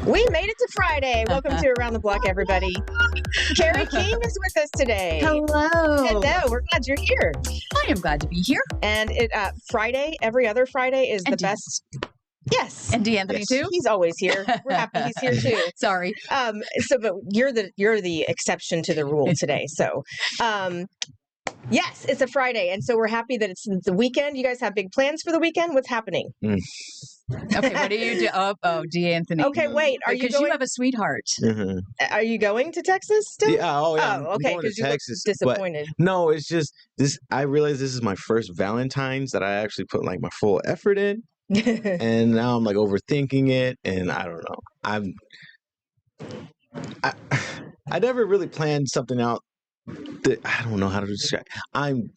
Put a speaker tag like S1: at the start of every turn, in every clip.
S1: We made it to Friday. Welcome to Around the Block, everybody. Carrie King is with us today.
S2: Hello.
S1: Hello. We're glad you're here.
S2: I am glad to be here.
S1: And Friday, every other Friday is the best. Yes.
S2: And D'Anthony too?
S1: He's always here. We're happy he's here too.
S2: Sorry.
S1: But you're the exception to the rule today. So, yes, it's a Friday. And so we're happy that it's the weekend. You guys have big plans for the weekend? What's happening?
S2: Okay, what do you do? Oh, D'Anthony.
S1: Okay, wait. Are you
S2: Because
S1: going?
S2: you have a sweetheart.
S3: Mm-hmm.
S1: Are you going to Texas still?
S3: Yeah. Oh, yeah.
S1: Oh, okay. Because you look disappointed.
S3: No, it's just this. I realized this is my first Valentine's that I actually put like my full effort in, and now I'm like overthinking it, and I don't know. I never really planned something out. I don't know how to describe. I'm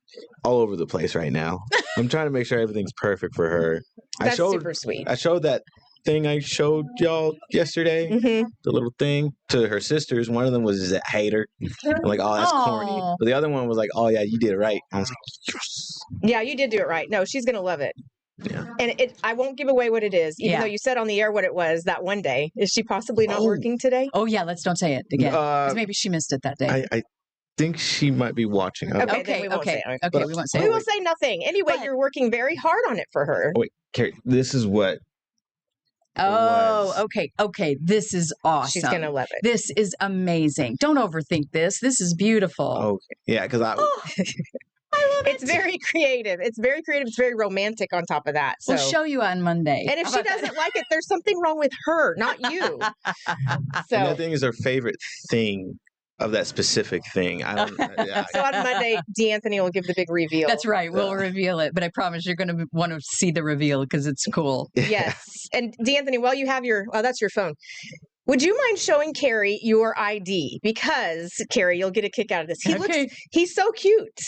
S3: all over the place right now. I'm trying to make sure everything's perfect for her.
S1: That's super sweet.
S3: I showed that thing I showed y'all yesterday, the little thing to her sisters. One of them was a hater. I'm like, oh, that's corny. But the other one was like, oh, yeah, you did it right. I was like, yes.
S1: Yeah, you did do it right. No, she's going to love it.
S3: Yeah.
S1: And I won't give away what it is, even though you said on the air what it was that one day. Is she possibly not working today?
S2: Oh, yeah, don't say it again. Because maybe she missed it that day.
S3: I think she might be watching.
S1: Okay, we won't say it. We will say nothing. Anyway, you're working very hard on it for her.
S3: Wait, Carrie, this is what.
S2: Oh, okay. This is awesome.
S1: She's going to love it.
S2: This is amazing. Don't overthink this. This is beautiful.
S3: Okay. Yeah, because I love it.
S1: It's very creative. It's very romantic on top of that. So.
S2: We'll show you on Monday.
S1: And if she doesn't like it, there's something wrong with her, not you. So
S3: and that thing is her favorite thing of that specific thing. I don't.
S1: So on Monday, D'Anthony will give the big reveal.
S2: That's right. We'll reveal it, but I promise you're going to want to see the reveal because it's cool.
S1: Yes. And D'Anthony, while you have that's your phone. Would you mind showing Carrie your ID? Because Carrie, you'll get a kick out of this. He's so cute.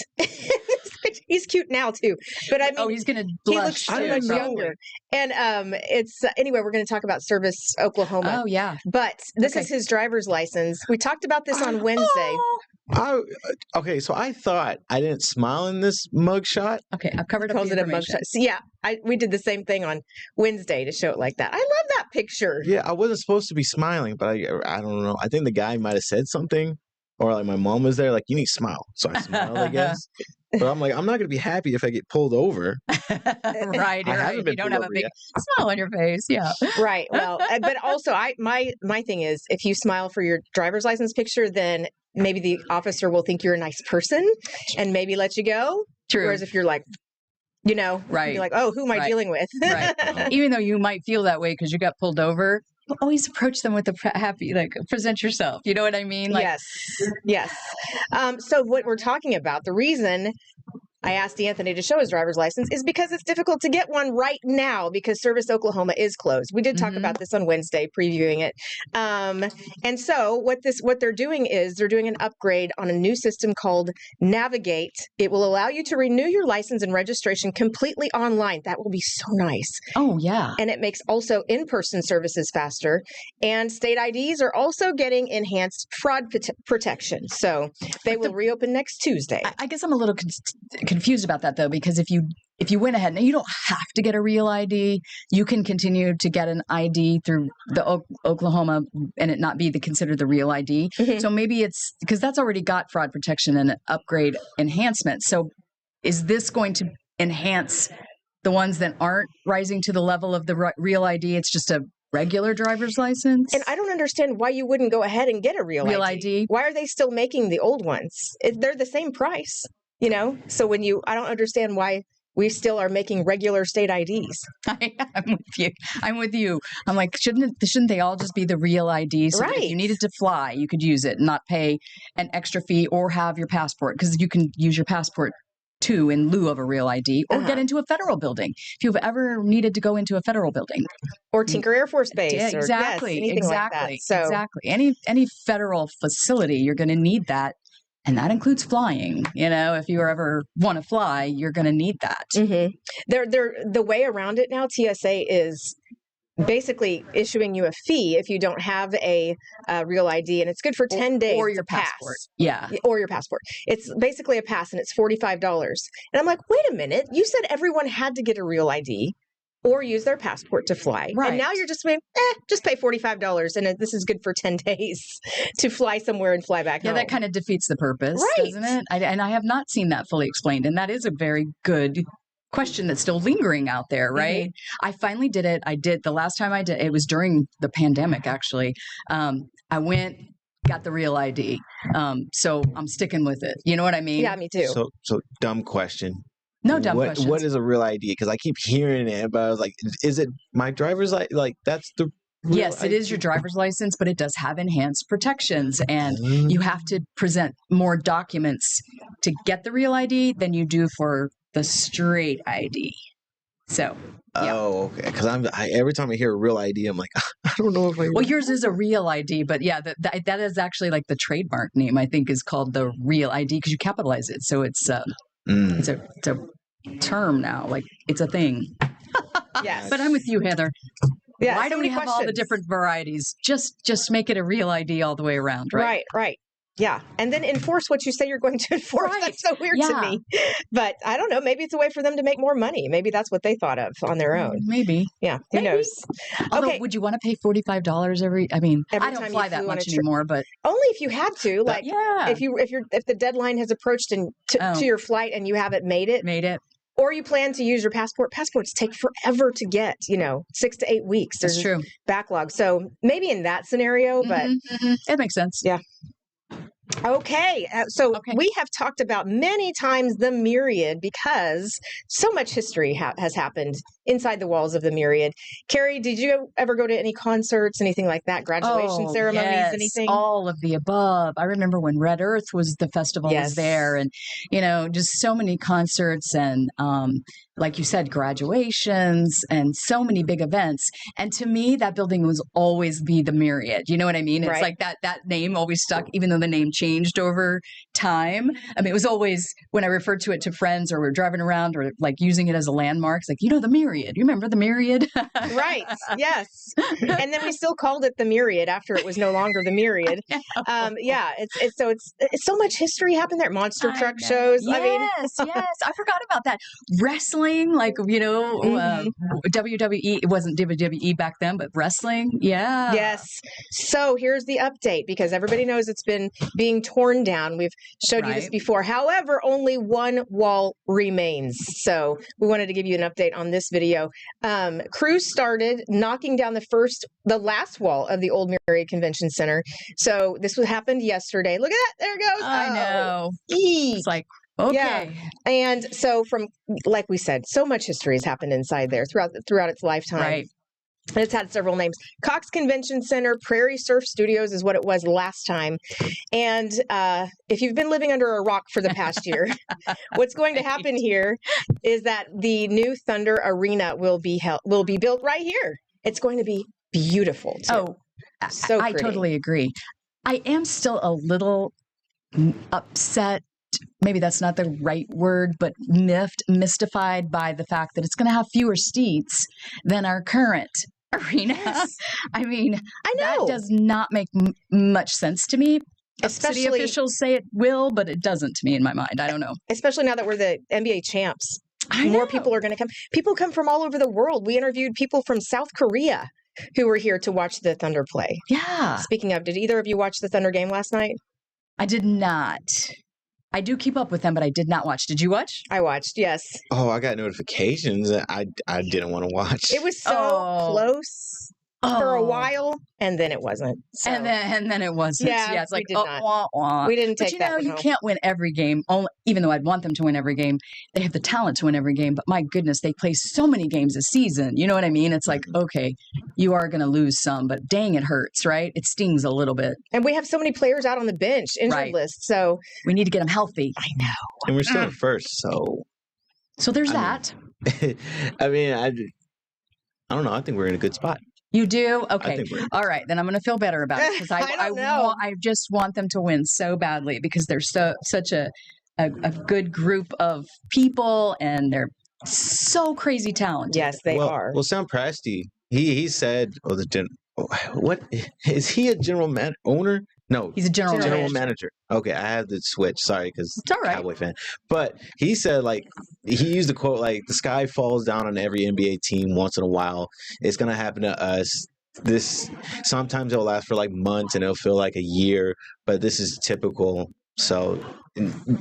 S1: He's cute now too. But I mean,
S2: he's going to blush.
S1: He looks so much younger. And it's anyway, we're going to talk about Service Oklahoma.
S2: Oh yeah.
S1: But this is his driver's license. We talked about this on Wednesday.
S3: Okay, so I thought I didn't smile in this mugshot.
S2: Okay, I've covered up
S1: calls
S2: the
S1: it a mugshot. So yeah, we did the same thing on Wednesday to show it like that. I love that picture.
S3: Yeah, I wasn't supposed to be smiling, but I don't know. I think the guy might have said something, or like my mom was there, like you need to smile. So I smiled, I guess. But I'm like, I'm not going to be happy if I get pulled over.
S2: Right. You don't have a big smile on your face. Yeah.
S1: Right. Well, but also my thing is, if you smile for your driver's license picture, then maybe the officer will think you're a nice person and maybe let you go.
S2: True.
S1: Whereas if you're like,
S2: right.
S1: You're like, oh, who am I dealing with?
S2: Right. Even though you might feel that way because you got pulled over, always approach them with a happy, present yourself. You know what I mean?
S1: Yes. So what we're talking about, the reason I asked D'Anthony to show his driver's license is because it's difficult to get one right now because Service Oklahoma is closed. We did talk about this on Wednesday, previewing it. And so what they're doing is they're doing an upgrade on a new system called Navigate. It will allow you to renew your license and registration completely online. That will be so nice.
S2: Oh, yeah.
S1: And it makes also in-person services faster. And state IDs are also getting enhanced fraud protection. So they will reopen next Tuesday.
S2: I guess I'm a little confused about that though, because if you went ahead, now you don't have to get a real ID. You can continue to get an ID through the Oklahoma and it not be considered the real ID. Mm-hmm. So maybe it's because that's already got fraud protection and upgrade enhancement. So is this going to enhance the ones that aren't rising to the level of the real ID? It's just a regular driver's license.
S1: And I don't understand why you wouldn't go ahead and get a real ID. Why are they still making the old ones? They're the same price. So I don't understand why we still are making regular state IDs.
S2: I'm with you. I'm like, shouldn't they all just be the real IDs? So
S1: right.
S2: If you needed to fly, you could use it and not pay an extra fee or have your passport because you can use your passport too in lieu of a real ID or get into a federal building. If you've ever needed to go into a federal building.
S1: Or Tinker Air Force Base.
S2: Yeah, exactly.
S1: Anything like that. So,
S2: exactly. Any federal facility, you're going to need that. And that includes flying. If you ever want to fly, you're going to need that.
S1: Mm-hmm. The way around it now, TSA is basically issuing you a fee if you don't have a real ID, and it's good for 10 days.
S2: Or your passport. Yeah.
S1: Or your passport. It's basically a pass, and it's $45. And I'm like, wait a minute. You said everyone had to get a real ID. or use their passport to fly.
S2: Right.
S1: And now you're just saying, just pay $45 and this is good for 10 days to fly somewhere and fly back home.
S2: that kind of defeats the purpose,
S1: Right.
S2: doesn't it? And I have not seen that fully explained. And that is a very good question that's still lingering out there, right? I finally did it. The last time I did it was during the pandemic, actually. I went, got the real ID. So I'm sticking with it. You know what I mean?
S1: Yeah, me too.
S3: So dumb question.
S2: No dumb questions.
S3: What is a real ID? Because I keep hearing it, but I was like, is it my driver's license? Like that's the real
S2: Yes, it is your driver's license, but it does have enhanced protections, and you have to present more documents to get the real ID than you do for the straight ID. So, yeah.
S3: Oh, okay. Because every time I hear a real ID, I'm like, I don't know if I.
S2: Well, yours is a real ID, but yeah, that is actually like the trademark name. I think is called the real ID because you capitalize it, so it's a term now. Like it's a thing.
S1: Yes.
S2: But I'm with you, Heather.
S1: Yeah,
S2: Why
S1: so
S2: do we
S1: many
S2: have all the
S1: questions.
S2: different varieties? Just make it a real ID all the way around, right?
S1: Right. Yeah. And then enforce what you say you're going to enforce.
S2: Right.
S1: That's so weird to me. But I don't know. Maybe it's a way for them to make more money. Maybe that's what they thought of on their own.
S2: Maybe.
S1: Yeah. Who
S2: Maybe.
S1: knows?
S2: Although,
S1: Okay.
S2: would you want to pay $45 every? I mean,
S1: Every
S2: I don't
S1: time you
S2: fly that
S1: flew on
S2: much
S1: a trip.
S2: anymore, but
S1: Only if you had to. Like,
S2: yeah,
S1: if the deadline has approached and to your flight and you haven't made it, or you plan to use your passport. Passports take forever to get. 6 to 8 weeks.
S2: That's
S1: There's
S2: true.
S1: backlog. So maybe in that scenario, but
S2: it makes sense.
S1: Yeah. Okay, so we have talked about many times the Myriad because so much history has happened inside the walls of the Myriad. Carrie, did you ever go to any concerts, anything like that, graduation ceremonies,
S2: yes,
S1: anything?
S2: all of the above. I remember when Red Earth was the festival was there, and just so many concerts and like you said, graduations and so many big events. And to me, that building was always be the Myriad. You know what I mean? It's like that name always stuck, even though the name changed over time. I mean, it was always when I referred to it to friends or we're driving around or like using it as a landmark. It's like, the Myriad. You remember the Myriad?
S1: Right. Yes. And then we still called it the Myriad after it was no longer the Myriad. It's so much history happened there. Monster truck shows.
S2: Yes. I forgot about that. Wrestling, like, WWE. It wasn't WWE back then, but wrestling. Yeah.
S1: Yes. So here's the update because everybody knows it's been being torn down. We've showed you this before. However, only one wall remains. So we wanted to give you an update on this video. Crews started knocking down the last wall of the old Myriad Convention Center. So this happened yesterday. Look at that. There it goes.
S2: I know.
S1: It's
S2: like, okay.
S1: Yeah. And so like we said, so much history has happened inside there throughout its lifetime.
S2: Right.
S1: And it's had several names. Cox Convention Center, Prairie Surf Studios is what it was last time. And if you've been living under a rock for the past year, what's going to happen here is that the new Thunder Arena will be built right here. It's going to be beautiful too. So
S2: I totally agree. I am still a little upset. Maybe that's not the right word, but mystified by the fact that it's going to have fewer seats than our current arena.
S1: Yes.
S2: I mean,
S1: I know.
S2: that does not make much sense to me.
S1: Especially,
S2: city officials say it will, but it doesn't to me in my mind. I don't know.
S1: Especially now that we're the NBA champs. More people are going to come. People come from all over the world. We interviewed people from South Korea who were here to watch the Thunder play.
S2: Yeah.
S1: Speaking of, did either of you watch the Thunder game last night?
S2: I did not. I do keep up with them, but I did not watch. Did you watch?
S1: I watched, yes.
S3: Oh, I got notifications. I didn't want to watch.
S1: It was so close for a while, and then it wasn't. So.
S2: And then it wasn't.
S1: Yeah,
S2: it's like,
S1: we did not.
S2: Wah, wah.
S1: We didn't take that.
S2: But you can't win every game, even though I'd want them to win every game. They have the talent to win every game, but my goodness, they play so many games a season. You know what I mean? It's like, okay, you are going to lose some, but dang, it hurts, right? It stings a little bit.
S1: And we have so many players out on the bench, injured list, so.
S2: We need to get them healthy.
S1: I know.
S3: And we're still in first, so.
S2: So there's that.
S3: I mean, I don't know. I think we're in a good spot.
S2: You do? Okay. All right. Then I'm going to feel better about it because I just want them to win so badly because they're such a good group of people and they're so crazy talented.
S1: Yes, they are.
S3: Well, Sam Presti, he said, what is he a general owner? No,
S2: He's a general
S3: manager. Okay, I had to switch. Sorry, because
S2: It's all right.
S3: Cowboy fan. But he said, like, he used the quote, like, the sky falls down on every NBA team once in a while. It's going to happen to us. Sometimes it'll last for like months and it'll feel like a year, but this is typical. So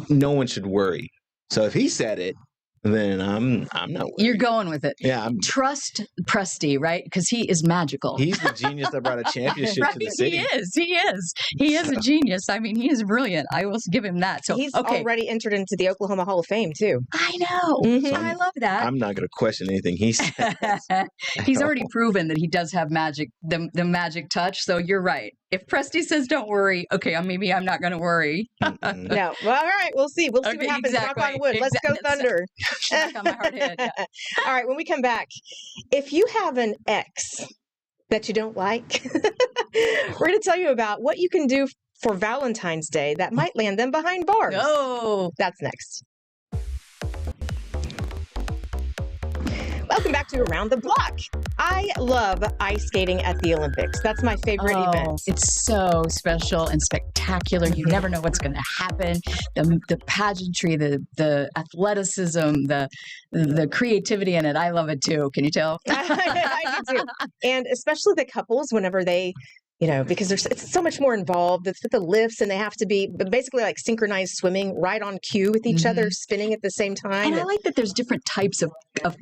S3: no one should worry. So if he said it, then I'm not worried.
S2: You're going with it.
S3: Yeah.
S2: Trust Presti, right? Because he is magical.
S3: He's the genius that brought a championship
S2: right?
S3: to the city.
S2: He is a genius. I mean, he is brilliant. I will give him that. So
S1: he's already entered into the Oklahoma Hall of Fame too.
S2: I know.
S1: Mhm.
S2: I love that.
S3: I'm not going to question anything he said.
S2: He's already proven that he does have magic, the magic touch. So you're right. If Presti says don't worry, okay, maybe I'm not going to worry.
S3: Mm-mm.
S1: No. Well, all right. We'll see. We'll see what happens.
S2: Exactly.
S1: Knock on wood. Let's go Thunder.
S2: Knock on my hard head. Yeah.
S1: All right. When we come back, if you have an ex that you don't like, we're going to tell you about what you can do for Valentine's Day that might land them behind bars.
S2: No.
S1: That's next. Welcome back to Around the Block. I love ice skating at the Olympics. That's my favorite event.
S2: It's so special and spectacular. You never know what's going to happen. The pageantry, the athleticism, the creativity in it. I love it too. Can you tell?
S1: I do too. And especially the couples, whenever they, because it's so much more involved. It's with the lifts, and they have to be basically like synchronized swimming right on cue with each other, spinning at the same time.
S2: And I like that there's different types of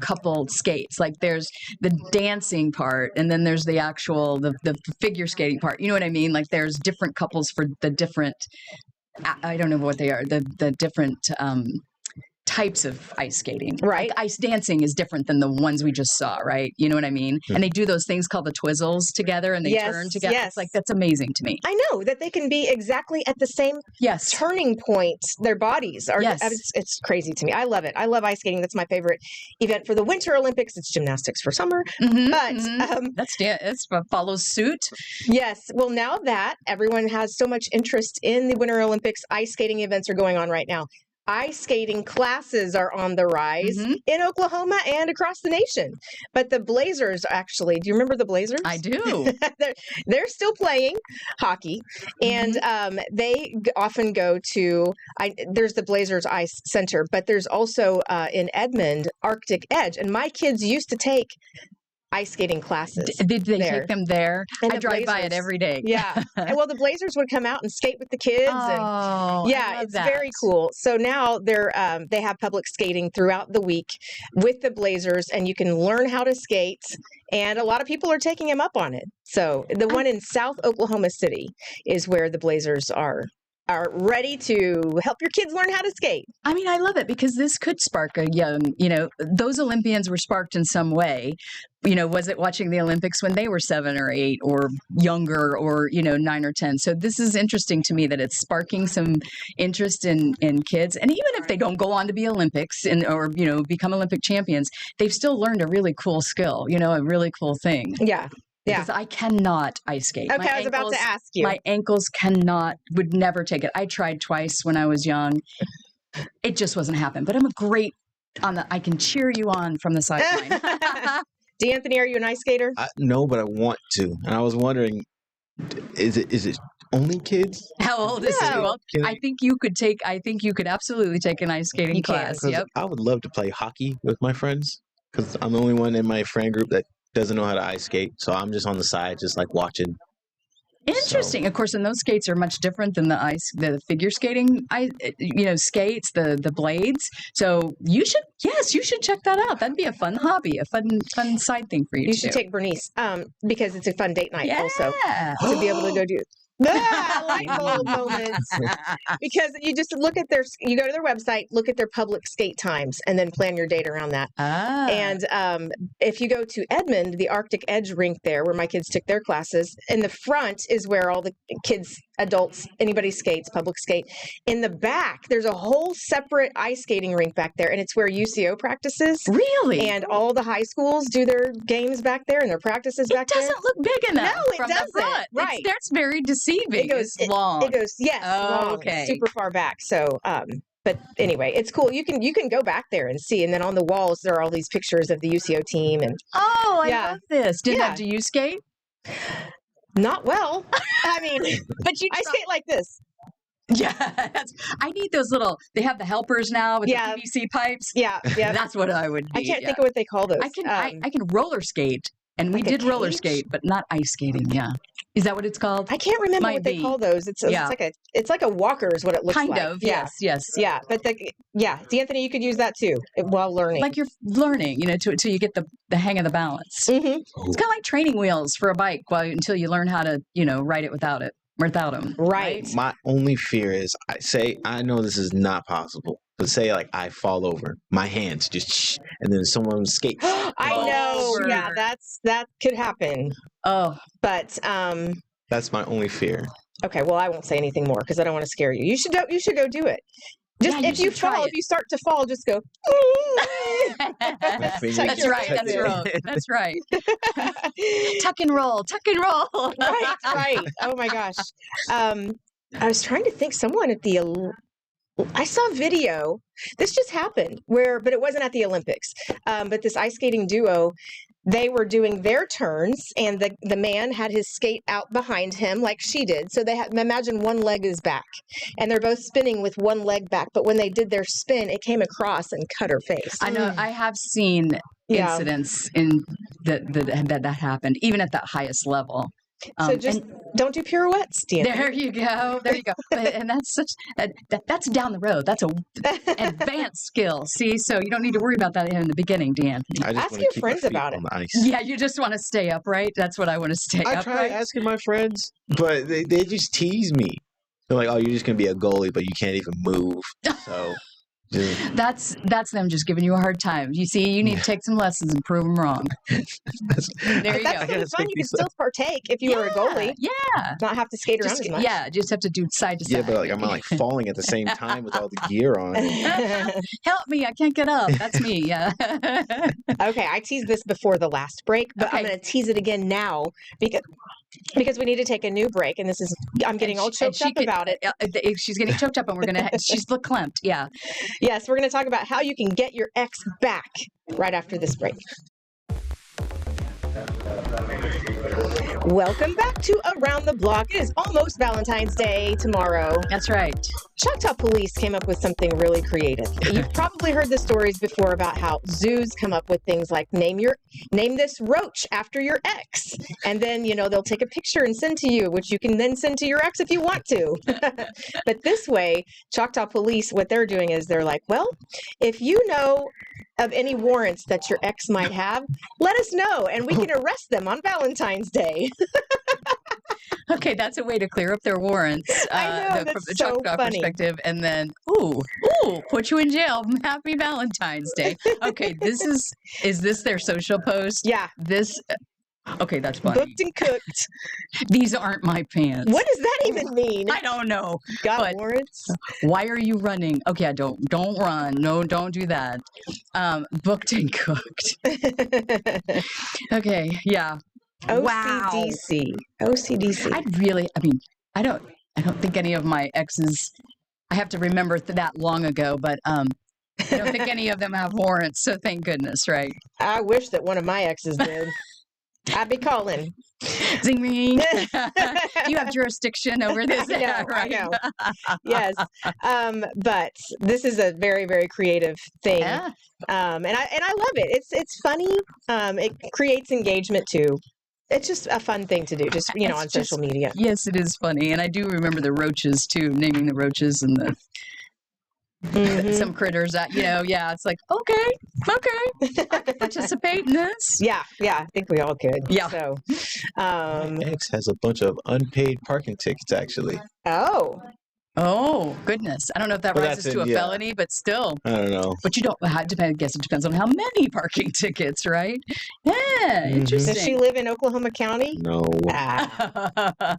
S2: couple skates. Like there's the dancing part, and then there's the actual the figure skating part. You know what I mean? Like there's different couples for the different. I don't know what they are. The different. Types of ice skating.
S1: Right.
S2: Like ice dancing is different than the ones we just saw, right? You know what I mean? And they do those things called the twizzles together, and they turn together.
S1: Yes.
S2: It's like, that's amazing to me.
S1: I know that they can be exactly at the same turning point. Their bodies are.
S2: Yes.
S1: It's crazy to me. I love it. I love ice skating. That's my favorite event for the Winter Olympics. It's gymnastics for summer. But
S2: That's follows suit.
S1: Yes. Well, now that everyone has so much interest in the Winter Olympics, ice skating events are going on right now. Ice skating classes are on the rise in Oklahoma and across the nation. But the Blazers, actually, do you remember the Blazers?
S2: I do.
S1: They're still playing hockey, and they often go to, there's the Blazers Ice Center, but there's also in Edmond, Arctic Edge. And my kids used to take ice skating classes.
S2: Did they take them there?
S1: And
S2: I drive by it every day.
S1: Yeah. Well, the Blazers would come out and skate with the kids. It's very cool. So now they have public skating throughout the week with the Blazers, and you can learn how to skate. And a lot of people are taking them up on it. So the one in South Oklahoma City is where the Blazers are ready to help your kids learn how to skate.
S2: I mean, I love it because this could spark a young, those Olympians were sparked in some way. Was it watching the Olympics when they were 7 or 8 or younger or, 9 or 10? So this is interesting to me that it's sparking some interest in kids. And even if they don't go on to be Olympics or become Olympic champions, they've still learned a really cool skill, a really cool thing.
S1: Yeah. Yeah.
S2: Because I cannot ice skate.
S1: Okay, I was about to ask you.
S2: My ankles would never take it. I tried twice when I was young. It just wasn't happening. But I'm a great I can cheer you on from the sideline.
S1: D'Anthony, are you an ice skater?
S3: No, but I want to. And I was wondering, is it only kids?
S2: How old is he? Well, I think you could absolutely take an ice skating class. Yep.
S3: I would love to play hockey with my friends because I'm the only one in my friend group that doesn't know how to ice skate. So I'm just on the side, just like watching.
S2: Interesting. Of course, and those skates are much different than the figure skating, skates, the blades. So you should check that out. That'd be a fun hobby, a fun side thing for you.
S1: You should take Bernice, because it's a fun date night also to be able to go do. Light bulb moments. Because you just you go to their website, look at their public skate times, and then plan your date around that. And if you go to Edmond, the Arctic Edge rink there, where my kids took their classes, in the front is where all the kids, adults, anybody skates, public skate. In the back, there's a whole separate ice skating rink back there, and it's where UCO practices.
S2: Really?
S1: And all the high schools do their games back there and their practices back there.
S2: It doesn't look big enough.
S1: No, it
S2: from
S1: doesn't.
S2: The front.
S1: Right.
S2: That's very deceiving. It's long.
S1: It goes, yes, long,
S2: okay.
S1: super far back. So, but anyway, it's cool. You can go back there and see. And then on the walls, there are all these pictures of the UCO team. And
S2: I love this. Do you skate?
S1: Not well. I mean,
S2: But you
S1: I skate like this.
S2: Yeah, I need those little. They have the helpers now with
S1: Yeah.
S2: the PVC pipes.
S1: Yeah, yeah.
S2: That's what I would need.
S1: I can't think of what they call those.
S2: I can I can roller skate, and we
S1: like a
S2: did roller
S1: cage?
S2: skate, but not ice skating. Yeah, is that what it's called?
S1: I can't remember
S2: Might
S1: what they
S2: be.
S1: call those. It's
S2: Yeah.
S1: like a walker is what it looks
S2: Kind
S1: like.
S2: of.
S1: Yeah.
S2: Yes.
S1: Yeah, but D'Anthony, you could use that too while learning.
S2: Like you're learning, till you get the hang of the balance.
S1: Mhm.
S2: It's kind of like training wheels for a bike, until you learn how to, ride it without them.
S1: Right.
S3: My only fear is I know this is not possible, but say like I fall over, my hands just and then someone skates.
S1: I know.
S2: Over.
S1: Yeah, that could happen.
S2: Oh,
S1: But
S3: That's my only fear.
S1: okay, well, I won't say anything more because I don't want to scare you. You should go do it. Just
S2: Yeah, you
S1: if you
S2: should try
S1: fall,
S2: it.
S1: if you start to fall, just go.
S3: Finger
S2: that's
S1: your
S2: right.
S3: tuck
S2: That's
S3: it.
S2: right. That's right. Tuck and roll. Tuck and roll.
S1: right. Oh my gosh. I was trying to think. Someone at the I saw a video. This just happened but it wasn't at the Olympics. But this ice skating duo, they were doing their turns, and the man had his skate out behind him like she did. So they had, imagine one leg is back, and they're both spinning with one leg back. But when they did their spin, it came across and cut her face.
S2: I know. I have seen
S1: Yeah.
S2: incidents in that happened, even at that highest level.
S1: So just
S2: and
S1: don't do pirouettes, D'Anthony.
S2: there you go. There you go. And that's that's down the road. That's a advanced skill. See, so you don't need to worry about that in the beginning, Dan.
S3: I just
S1: Ask
S3: wanna
S1: your
S3: keep my
S1: friends
S3: feet
S1: about
S3: on
S1: it.
S3: the ice.
S2: Yeah, you just want to stay upright. That's what I want to stay
S3: I
S2: upright.
S3: try asking my friends, but they just tease me. They're like, "Oh, you're just gonna be a goalie, but you can't even move." So, just,
S2: That's them just giving you a hard time. You see, you need to take some lessons and prove them wrong.
S3: that's,
S2: There
S1: But
S2: you
S1: that's
S2: go.
S1: kind of fun. You can still partake if you were a goalie.
S2: Yeah.
S1: Not have to skate around
S2: Just,
S1: as much.
S2: yeah, just have to do side to side.
S3: yeah, but like I'm not like falling at the same time with all the gear on.
S2: Help me, I can't get up. That's me. Yeah.
S1: Okay, I teased this before the last break, but I'm
S2: Okay.
S1: going to tease it again now because we need to take a new break, and I'm getting all choked up about it.
S2: She's getting choked up, and she's verklempt. Yeah.
S1: Yes, we're going to talk about how you can get your ex back right after this break. Welcome back to Around the Block. It is almost Valentine's Day tomorrow.
S2: That's right.
S1: Choctaw Police came up with something really creative. You've probably heard the stories before about how zoos come up with things like name this roach after your ex. And then, they'll take a picture and send to you, which you can then send to your ex if you want to. But this way, Choctaw Police, what they're doing is they're like, well, if you know of any warrants that your ex might have, let us know and we can arrest them on Valentine's Day.
S2: Okay, that's a way to clear up their warrants.
S1: I know,
S2: From
S1: that's
S2: the
S1: so
S2: Choctaw
S1: funny.
S2: perspective, and then put you in jail. Happy Valentine's Day. Okay, is this their social post?
S1: Yeah,
S2: Okay, that's funny.
S1: booked and cooked.
S2: These aren't my pants.
S1: What does that even mean?
S2: I don't know.
S1: Got
S2: but-
S1: warrants?
S2: Why are you running? Okay, don't run. No, don't do that. Booked and cooked. Okay, yeah. Wow.
S1: OCDC.
S2: I don't think any of my exes. I have to remember that long ago, but I don't think any of them have warrants. So thank goodness, right?
S1: I wish that one of my exes did. I'd be calling.
S2: Zing ring. You have jurisdiction over this,
S1: I know,
S2: right?
S1: I know. Yes. But this is a very, very creative thing.
S2: Yeah.
S1: And I love it. It's funny. It creates engagement too. It's just a fun thing to do, just
S2: It's
S1: on social media.
S2: Yes, it is funny, and I do remember the roaches too, naming the roaches and the
S1: Mhm.
S2: some critters that yeah, it's like okay, I can participate in this.
S1: Yeah, I think we all could.
S2: Yeah.
S1: So,
S3: My ex has a bunch of unpaid parking tickets, actually.
S2: Oh goodness, I don't know if that
S3: Well,
S2: rises
S3: that's
S2: to a
S3: it, yeah.
S2: felony, but still.
S3: I don't know.
S2: But you don't. I guess it depends on how many parking tickets, right? Yeah,
S3: Mhm.
S2: interesting.
S1: does she live in Oklahoma County?
S3: No.
S1: Ah.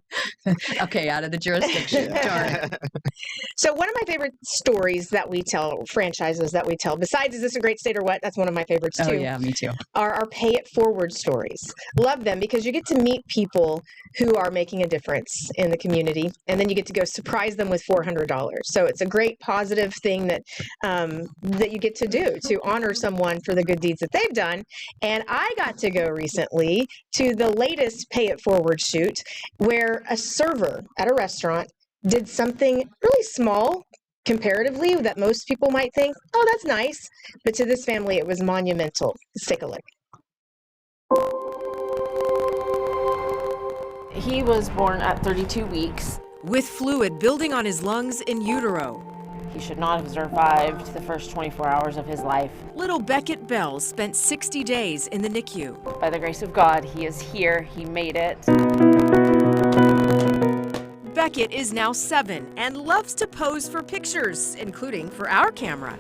S2: Okay, out of the jurisdiction. Darn it.
S1: So one of my favorite stories that we tell, franchises that we tell, besides Is This a Great State or What? That's one of my favorites too.
S2: Oh yeah, me too.
S1: Are our pay it forward stories. Love them because you get to meet people who are making a difference in the community, and then you get to go surprise them with with $400. So it's a great positive thing that that you get to do to honor someone for the good deeds that they've done. And I got to go recently to the latest Pay It Forward shoot where a server at a restaurant did something really small comparatively that most people might think, oh, that's nice. But to this family, it was monumental. Let's take a look.
S4: He was born at 32 weeks.
S5: With fluid building on his lungs in utero.
S4: He should not have survived the first 24 hours of his life.
S5: Little Beckett Bell spent 60 days in the NICU.
S4: By the grace of God, he is here. He made it.
S5: Beckett is now 7 and loves to pose for pictures, including for our camera.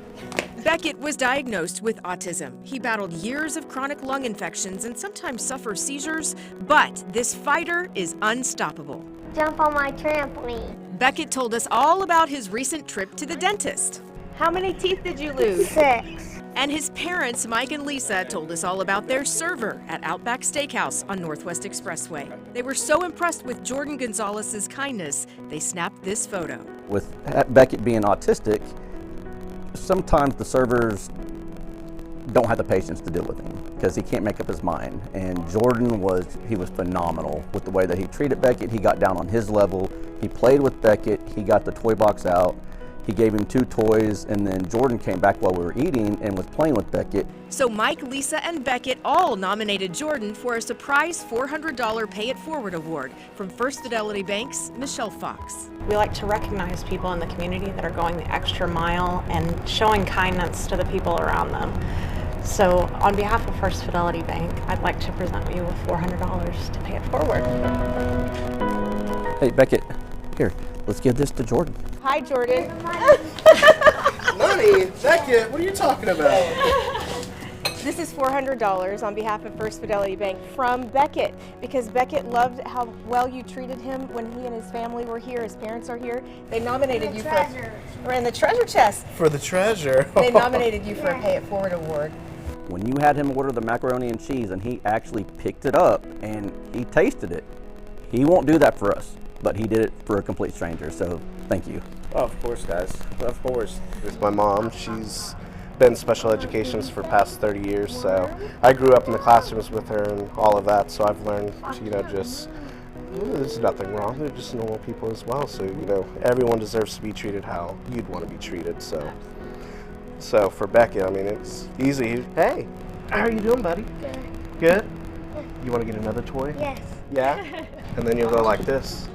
S5: Beckett was diagnosed with autism. He battled years of chronic lung infections and sometimes suffers seizures, but this fighter is unstoppable.
S6: Jump on my trampoline.
S5: Beckett told us all about his recent trip to the dentist.
S4: How many teeth did you lose?
S6: 6.
S5: And his parents, Mike and Lisa, told us all about their server at Outback Steakhouse on Northwest Expressway. They were so impressed with Jordan Gonzalez's kindness, they snapped this photo.
S7: With Beckett being autistic, sometimes the servers don't have the patience to deal with him because he can't make up his mind. And Jordan was phenomenal with the way that he treated Beckett. He got down on his level. He played with Beckett. He got the toy box out. He gave him 2 toys, and then Jordan came back while we were eating and was playing with Beckett.
S5: So Mike, Lisa, and Beckett all nominated Jordan for a surprise $400 Pay It Forward award from First Fidelity Bank's Michelle Fox.
S8: We like to recognize people in the community that are going the extra mile and showing kindness to the people around them. So on behalf of First Fidelity Bank, I'd like to present you with $400 to pay it forward.
S7: Hey, Beckett, here, let's give this to Jordan.
S1: Hi, Jordan.
S9: Money? Beckett, what are you talking about?
S1: This is $400 on behalf of First Fidelity Bank from Beckett because Beckett loved how well you treated him when he and his family were here. His parents are here. They nominated you for in the treasure chest.
S9: For the treasure.
S1: They nominated you for a Pay It Forward award.
S7: When you had him order the macaroni and cheese and he actually picked it up and he tasted it, he won't do that for us, but he did it for a complete stranger, so thank you.
S9: Oh, of course, guys. Of course. It's my mom. She's been in special educations for past 30 years, so I grew up in the classrooms with her and all of that, so I've learned, just, there's nothing wrong. They're just normal people as well, so, everyone deserves to be treated how you'd want to be treated, so. So for Beckett, it's easy. Hey, how are you doing, buddy?
S6: Good.
S9: Good? You want to get another toy?
S6: Yes.
S9: Yeah? And then you'll go like this.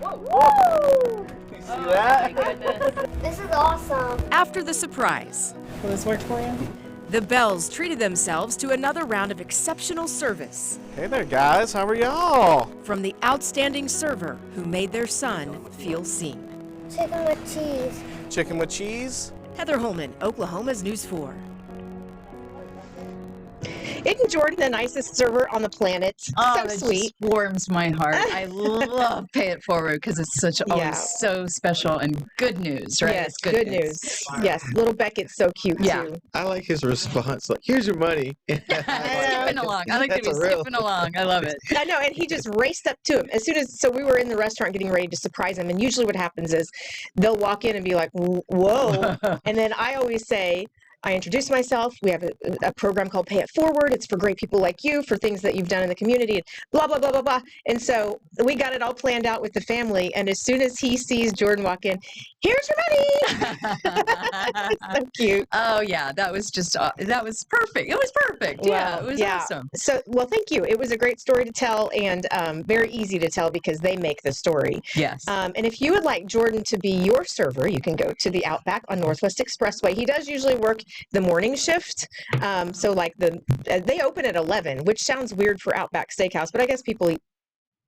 S6: Woo!
S9: You see that?
S6: This is awesome.
S5: After the surprise,
S8: Will this work for you?
S5: the Bells treated themselves to another round of exceptional service
S9: Hey there, guys. How are y'all?
S5: from the outstanding server who made their son feel seen.
S6: Chicken with cheese.
S9: Chicken with cheese?
S5: Heather Holman, Oklahoma's News 4.
S1: Isn't Jordan the nicest server on the planet?
S2: Oh,
S1: So
S2: that
S1: sweet.
S2: just warms my heart. I love Pay It Forward because it's such always
S1: Yeah.
S2: so special and good news, right?
S1: Yes,
S2: It's
S1: good news. Yes, little Beckett's so cute
S2: Yeah.
S1: too.
S3: I like his response. Like, here's your money.
S2: Skipping along. I like that
S3: That's
S2: he's
S3: a real-
S2: skipping along. I love it.
S1: I know, and he just raced up to him as soon as. So we were in the restaurant getting ready to surprise him, and usually what happens is they'll walk in and be like, "Whoa!" And then I always say, I introduce myself. We have a program called Pay It Forward. It's for great people like you, for things that you've done in the community, and blah, blah, blah, blah, blah. And so we got it all planned out with the family. And as soon as he sees Jordan walk in, here's your money. So cute.
S2: Oh yeah, that was just that was perfect. It was perfect. Yeah,
S1: Wow.
S2: it was
S1: Yeah.
S2: awesome.
S1: So, well, thank you. It was a great story to tell and very easy to tell because they make the story.
S2: Yes.
S1: And if you would like Jordan to be your server, you can go to the Outback on Northwest Expressway. He does usually work the morning shift. So like they open at 11, which sounds weird for Outback Steakhouse, but I guess people eat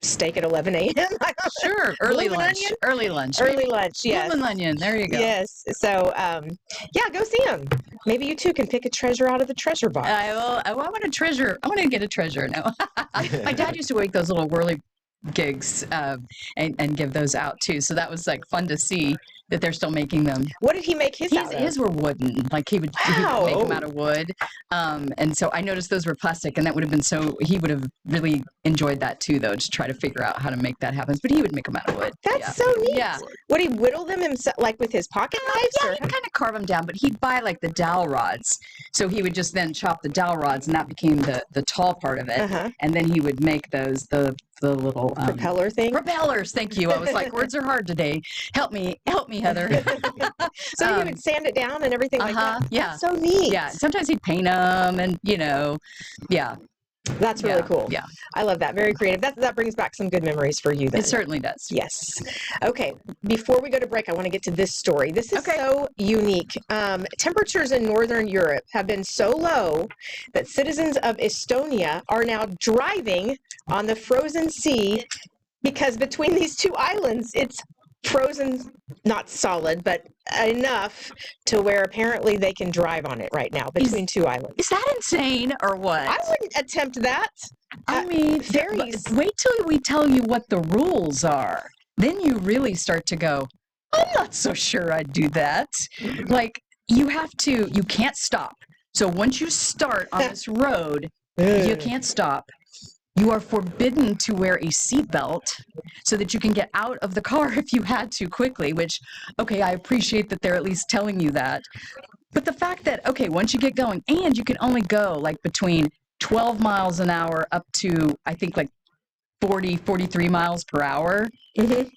S1: steak at 11 a.m.
S2: Sure. Early
S1: Bloomin'
S2: lunch.
S1: onion?
S2: Early lunch.
S1: Early lunch, yes.
S2: Bloomin' onion. There you go.
S1: Yes. So, yeah, go see him. Maybe you too can pick a treasure out of the treasure box.
S2: I want a treasure. I want to get a treasure now. My dad used to make those little whirly gigs and give those out too. So that was like fun to see that they're still making them.
S1: What did he make his out of?
S2: His were wooden. Like he would make them out of wood. And so I noticed those were plastic, and that would have been he would have really enjoyed that too, though, to try to figure out how to make that happen. But he would make them out of wood.
S1: That's so neat.
S2: Yeah.
S1: Would he whittle them himself, like with his pocket knives?
S2: Yeah, he'd kind of carve them down, but he'd buy like the dowel rods. So he would just then chop the dowel rods, and that became the tall part of it. And then he would make those, the little
S1: propeller thing.
S2: Propellers. Thank you. I was like, words are hard today. Help me, Heather.
S1: So he would sand it down and everything like that.
S2: Yeah.
S1: That's so neat.
S2: Yeah. Sometimes he'd paint them, and yeah.
S1: That's really cool.
S2: Yeah.
S1: I love that. Very creative. That brings back some good memories for you then.
S2: It certainly does.
S1: Yes. Okay. Before we go to break, I want to get to this story. This is so unique. Temperatures in Northern Europe have been so low that citizens of Estonia are now driving on the frozen sea because between these two islands, it's frozen, not solid, but enough to where apparently they can drive on it right now between two islands.
S2: Is that insane or what?
S1: I wouldn't attempt that.
S2: I mean,
S1: ferries.
S2: Wait till we tell you what the rules are. Then you really start to go, I'm not so sure I'd do that. Like, you can't stop. So once you start on this road, you can't stop. You are forbidden to wear a seatbelt so that you can get out of the car if you had to quickly, which, okay, I appreciate that they're at least telling you that. But the fact that, okay, once you get going, and you can only go like between 12 miles an hour up to, I think, like 40, 43 miles per hour. I'm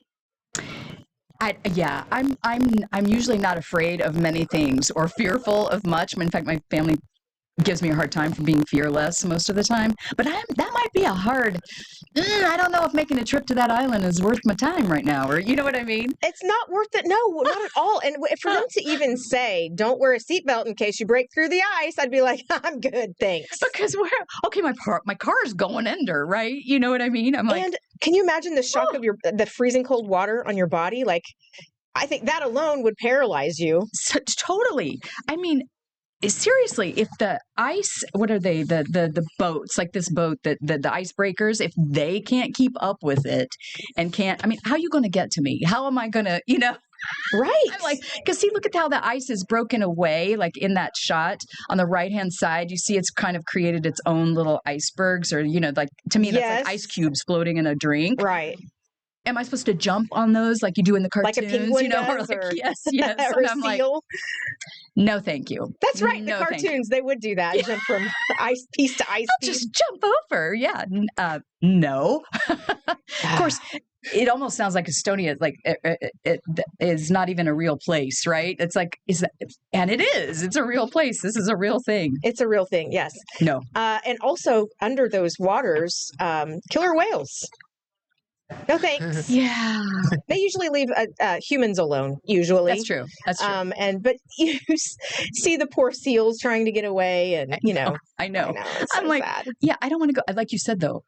S2: usually not afraid of many things or fearful of much. In fact, my family gives me a hard time for being fearless most of the time. But that might be a hard, I don't know if making a trip to that island is worth my time right now, or you know what I mean?
S1: It's not worth it. No, not at all. And for them to even say, don't wear a seatbelt in case you break through the ice, I'd be like, I'm good, thanks.
S2: Because my car's going under, right? You know what I mean? I'm like,
S1: and can you imagine the shock of the freezing cold water on your body? Like, I think that alone would paralyze you.
S2: Totally. I mean, seriously, if the ice, what are they? The boats, like this boat, the icebreakers, if they can't keep up with it and can't, I mean, how are you going to get to me? How am I going to,
S1: Right.
S2: I'm like, because see, look at how the ice is broken away, like in that shot on the right-hand side, you see it's kind of created its own little icebergs, or, like, to me, that's like ice cubes floating in a drink.
S1: Right.
S2: Am I supposed to jump on those like you do in the cartoons?
S1: Like a penguin does, or
S2: yes.
S1: Or
S2: and
S1: a
S2: I'm
S1: seal?
S2: Like, no, thank you.
S1: That's right. The cartoons, they would do that. Jump from ice piece to ice piece.
S2: Just jump over. Yeah. No. Of course, it almost sounds like Estonia, like it is not even a real place, right? It's like, and it is. It's a real place. This is a real thing.
S1: It's a real thing. Yes.
S2: No.
S1: And also under those waters, killer whales. No thanks.
S2: Yeah.
S1: They usually leave humans alone, usually.
S2: That's true. That's true.
S1: But you see the poor seals trying to get away, and,
S2: I know.
S1: It's so sad.
S2: Yeah, I don't want to go. Like you said, though,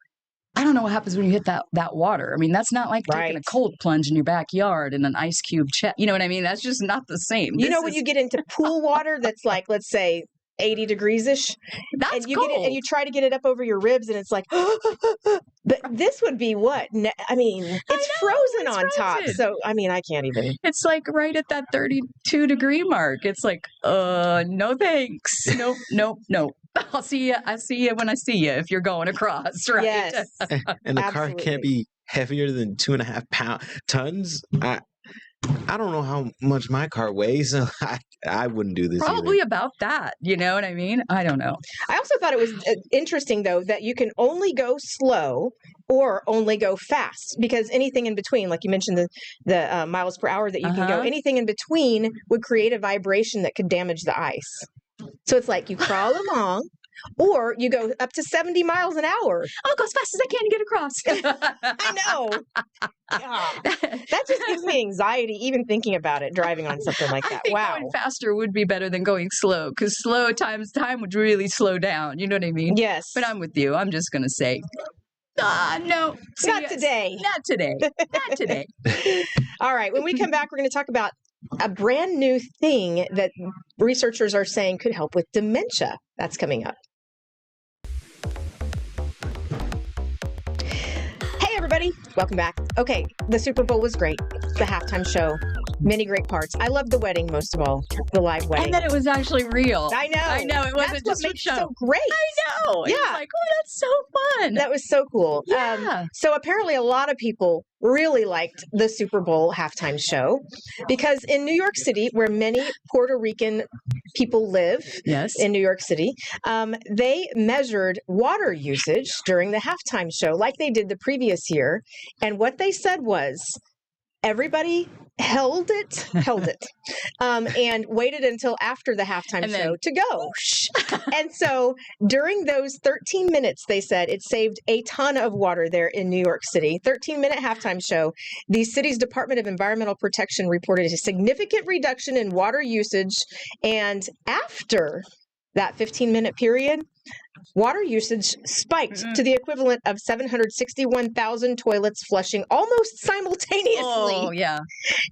S2: I don't know what happens when you hit that water. I mean, that's not like taking a cold plunge in your backyard in an ice cube chest. You know what I mean? That's just not the same.
S1: When you get into pool water that's like, let's say, 80 degrees-ish.
S2: That's
S1: and you
S2: cold.
S1: Get it, and you try to get it up over your ribs, and it's like, but this would be what? I mean, it's frozen on top. So, I mean, I can't even.
S2: It's like right at that 32-degree mark. It's like, no thanks. Nope. I'll see you when I see you if you're going across, right?
S1: Yes.
S3: And the car can't be heavier than 2.5 tons. I don't know how much my car weighs, so I wouldn't do this.
S2: Probably
S3: either.
S2: about that. You know what I mean? I don't know.
S1: I also thought it was interesting, though, that you can only go slow or only go fast, because anything in between, like you mentioned, the miles per hour that you can go, anything in between would create a vibration that could damage the ice. So it's like you crawl along, or you go up to 70 miles an hour.
S2: I'll go as fast as I can to get across.
S1: I know. That just gives me anxiety, even thinking about it, driving on something like that.
S2: I think going faster would be better than going slow, because slow time would really slow down. You know what I mean?
S1: Yes.
S2: But I'm with you. I'm just going to say, no.
S1: Not today.
S2: Not today. Not today.
S1: All right. When we come back, we're going to talk about a brand new thing that researchers are saying could help with dementia. That's coming up. Hey, everybody. everybody. Welcome back. Okay, the Super Bowl was great. The halftime show, many great parts. I loved the wedding most of all, the live wedding.
S2: And that it was actually real.
S1: I know.
S2: It wasn't
S1: That's
S2: just
S1: what
S2: a
S1: makes
S2: show.
S1: it so great.
S2: I know.
S1: Yeah.
S2: It was like, oh, that's so fun.
S1: That was so cool.
S2: Yeah.
S1: So apparently a lot of people really liked the Super Bowl halftime show because in New York City, where many Puerto Rican people live,
S2: Yes.
S1: in New York City, they measured water usage during the halftime show like they did the previous year. And what they said was everybody held it, and waited until after the halftime
S2: And then-
S1: show to go. And so during those 13 minutes, they said it saved a ton of water there in New York City. 13-minute halftime show. The city's Department of Environmental Protection reported a significant reduction in water usage. And after that 15-minute period, water usage spiked to the equivalent of 761,000 toilets flushing almost simultaneously.
S2: Oh, yeah.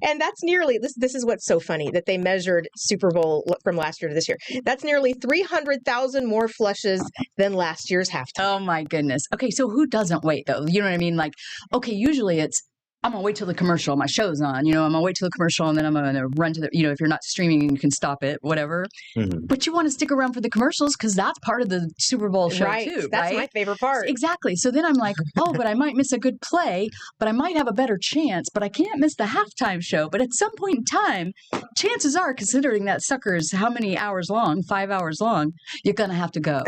S1: And that's nearly, this is what's so funny, that they measured Super Bowl from last year to this year. That's nearly 300,000 more flushes than last year's halftime.
S2: Oh, my goodness. Okay, so who doesn't wait, though? You know what I mean? Like, okay, usually it's, I'm going to wait till the commercial, my show's on, I'm going to wait till the commercial and then I'm going to run to the, if you're not streaming, you can stop it, whatever.
S3: Mhm.
S2: But you want to stick around for the commercials because that's part of the Super Bowl show
S1: Right.
S2: too,
S1: That's
S2: right?
S1: my favorite part.
S2: Exactly. So then I'm like, oh, but I might miss a good play, but I might have a better chance, but I can't miss the halftime show. But at some point in time, chances are, considering that sucker is how many hours long, 5 hours long, you're going to have to go.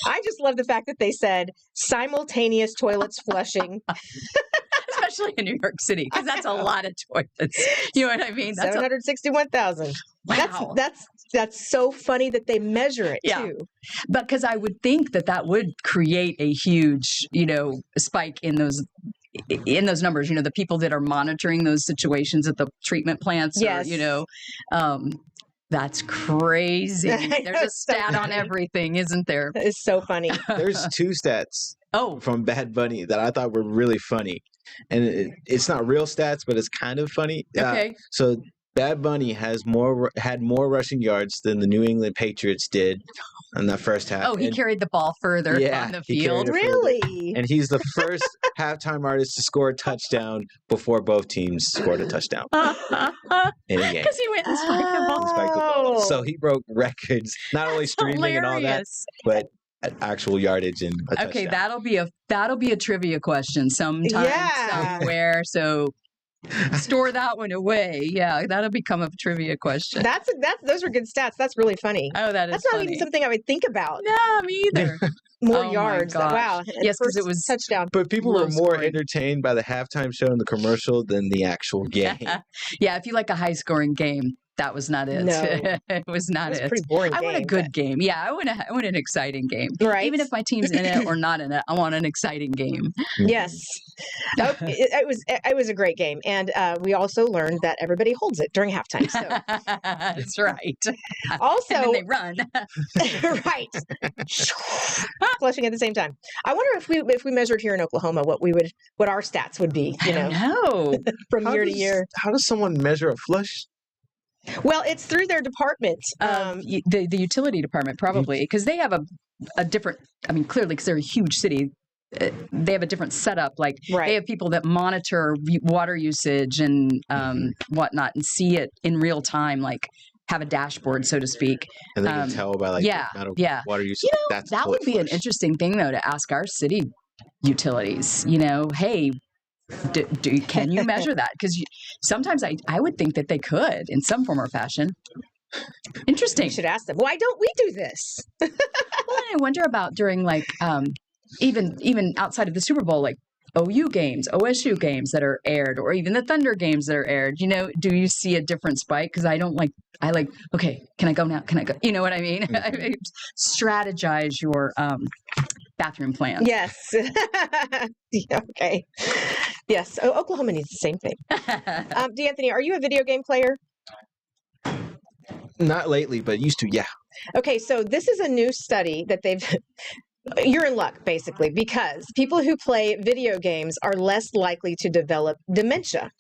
S1: I just love the fact that they said simultaneous toilets flushing.
S2: Especially in New York City, because that's a lot of toilets. You know what I mean? That's
S1: 761,000.
S2: wow.
S1: That's so funny that they measure it
S2: Yeah.
S1: too.
S2: But because I would think that would create a huge, spike in those numbers. The people that are monitoring those situations at the treatment plants.
S1: Yes.
S2: Or, that's crazy.
S1: I know,
S2: There's a
S1: it's so
S2: stat on
S1: funny.
S2: everything, isn't there?
S1: That is so funny.
S3: There's two stats
S2: Oh,
S3: from Bad Bunny that I thought were really funny, and it's not real stats, but it's kind of funny.
S2: okay.
S3: So Bad Bunny had more rushing yards than the New England Patriots did in that first half.
S2: Oh, he
S3: And-
S2: carried the ball further
S3: Yeah,
S2: on the
S3: he carried
S2: field.
S3: it further.
S1: Really?
S3: And he's the first halftime artist to score a touchdown before both teams scored a touchdown in a game.
S2: Because he went and spiked the ball.
S3: Spiked the ball.
S1: Oh.
S3: So he broke records, not only streaming and all that,
S2: Hilarious.
S3: but actual yardage and a
S2: Okay,
S3: touchdown.
S2: that'll be a trivia question sometime
S1: Yeah.
S2: somewhere. So store that one away. Yeah, that'll become a trivia question.
S1: Those are good stats. That's really funny.
S2: Oh, that is
S1: That's not
S2: funny.
S1: even something I would think about.
S2: No, me either.
S1: More
S2: Oh my
S1: yards.
S2: gosh.
S1: Wow. And
S2: Yes, 'cause it
S1: first
S2: was-
S1: touchdown.
S3: But people were
S2: Low
S3: more
S2: scoring.
S3: entertained by the halftime show and the commercial than the actual game.
S2: Yeah, if you like a high scoring game, that was not it.
S1: No.
S2: It was not
S1: It was a
S2: it.
S1: pretty boring
S2: I want a
S1: game,
S2: good game. Yeah, I want an exciting game.
S1: Right.
S2: Even if my team's in it or not in it, I want an exciting game.
S1: Yes. It was a great game. And we also learned that everybody holds it during halftime. So
S2: That's right.
S1: also,
S2: And then they run.
S1: right. Flushing at the same time. I wonder if we measured here in Oklahoma what our stats would be,
S2: I don't know.
S1: from year to year.
S3: How does someone measure a flush?
S1: Well, it's through their department.
S2: The utility department probably because they have a different. I mean, clearly because they're a huge city, they have a different setup. Like
S1: Right.
S2: they have people that monitor water usage and whatnot and see it in real time, like have a dashboard, so to speak.
S3: And they can tell by the amount of water usage. That's
S2: That would be an interesting thing though to ask our city utilities. Hey. Can you measure that? Because sometimes I would think that they could in some form or fashion. Interesting.
S1: You should ask them. Why don't we do this?
S2: Well, I wonder about during like even outside of the Super Bowl, like OU games, OSU games that are aired, or even the Thunder games that are aired. Do you see a different spike? Because I like, okay, can I go now? Can I go? You know what I mean? Strategize your bathroom plan.
S1: Yes. Yeah, okay. Yes. Oklahoma needs the same thing. D'Anthony, are you a video game player?
S3: Not lately, but used to, yeah.
S1: Okay, so this is a new study that you're in luck, basically, because people who play video games are less likely to develop dementia.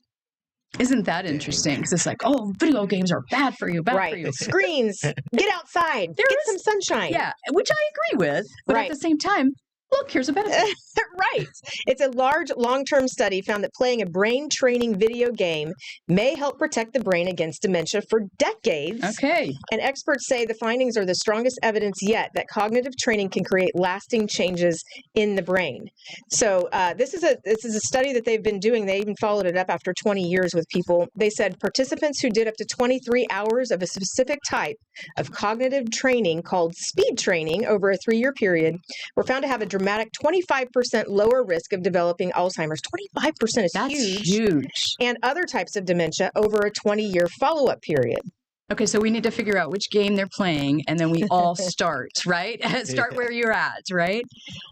S2: Isn't that interesting? Because it's like, oh, video games are bad for you, bad for you.
S1: Screens. Get outside. Get some sunshine.
S2: Yeah, which I agree with. But
S1: Right.
S2: at the same time, Look, here's a benefit.
S1: Right. It's a large, long-term study found that playing a brain training video game may help protect the brain against dementia for decades.
S2: Okay.
S1: And experts say the findings are the strongest evidence yet that cognitive training can create lasting changes in the brain. So this is a study that they've been doing. They even followed it up after 20 years with people. They said participants who did up to 23 hours of a specific type of cognitive training called speed training over a 3-year period were found to have a dramatic 25% lower risk of developing Alzheimer's. 25% is
S2: That's
S1: huge.
S2: huge.
S1: And other types of dementia over a 20-year follow-up period.
S2: Okay, so we need to figure out which game they're playing, and then we all start, right? Start where you're at, right?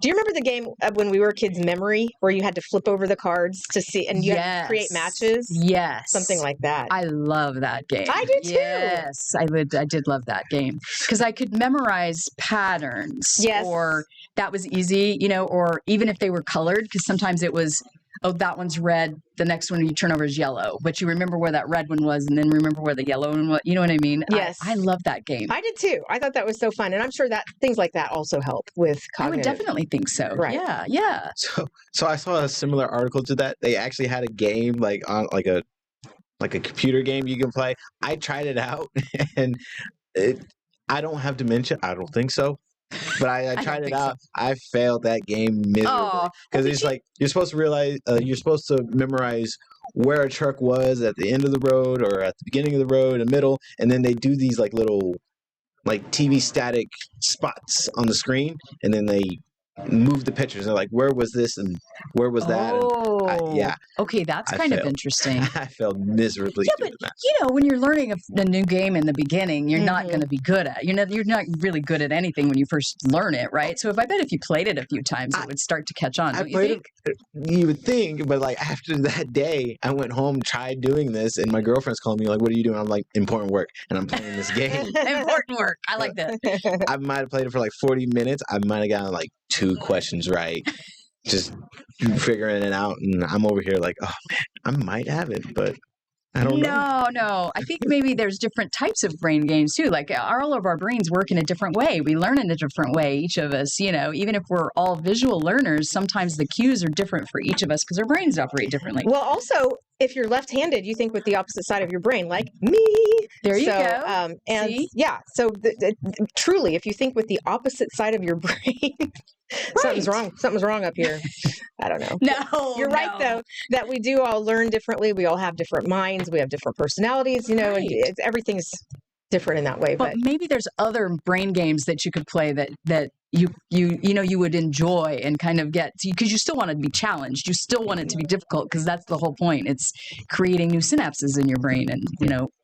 S1: Do you remember the game when we were kids, Memory, where you had to flip over the cards to see, and you had to create matches?
S2: Yes.
S1: Something like that.
S2: I love that game.
S1: I do too.
S2: Yes, I did love that game because I could memorize patterns.
S1: Yes.
S2: Or that was easy, or even if they were colored, because sometimes it was, oh, that one's red. The next one you turn over is yellow, but you remember where that red one was, and then remember where the yellow one was. You know what I mean?
S1: Yes.
S2: I love that game.
S1: I did too. I thought that was so fun, and I'm sure that things like that also help with cognitive.
S2: I would definitely think so.
S1: Right.
S2: Yeah. Yeah.
S3: So I saw a similar article to that. They actually had a game on a computer game you can play. I tried it out, and I don't have dementia. I don't think so. But I tried it out. So. I failed that game miserably because it's like you're supposed to realize you're supposed to memorize where a truck was at the end of the road or at the beginning of the road, the middle, and then they do these like little TV static spots on the screen, and then they move the pictures. They're like, where was this and where was that?
S2: Oh,
S3: yeah.
S2: Okay, that's kind of interesting.
S3: I failed miserably.
S2: Yeah, but when you're learning a new game in the beginning, you're not going to be good at. You're not really good at anything when you first learn it, right? So I bet if you played it a few times, it would start to catch on. Don't you think?
S3: You would think, but like after that day, I went home, tried doing this, and my girlfriend's calling me like, "What are you doing?" I'm like, "Important work," and I'm playing this game.
S2: Important work. I like that.
S3: I might have played it for like 40 minutes. I might have gotten like 2 questions right, just figuring it out, and I'm over here like, oh man, I might have it, but I don't know.
S2: No. I think maybe there's different types of brain games too. Like all of our brains work in a different way. We learn in a different way, each of us, even if we're all visual learners, sometimes the cues are different for each of us because our brains operate differently.
S1: Well, also, if you're left-handed, you think with the opposite side of your brain, like me.
S2: There you go.
S1: And
S2: see?
S1: Yeah, so truly, if you think with the opposite side of your brain, something's wrong. Something's wrong up here. I don't know.
S2: No,
S1: you're right though that we do all learn differently. We all have different minds. We have different personalities. And everything's different in that way.
S2: But maybe there's other brain games that you could play that you would enjoy and kind of get, because you still want to be challenged. You still want it to be difficult because that's the whole point. It's creating new synapses in your brain and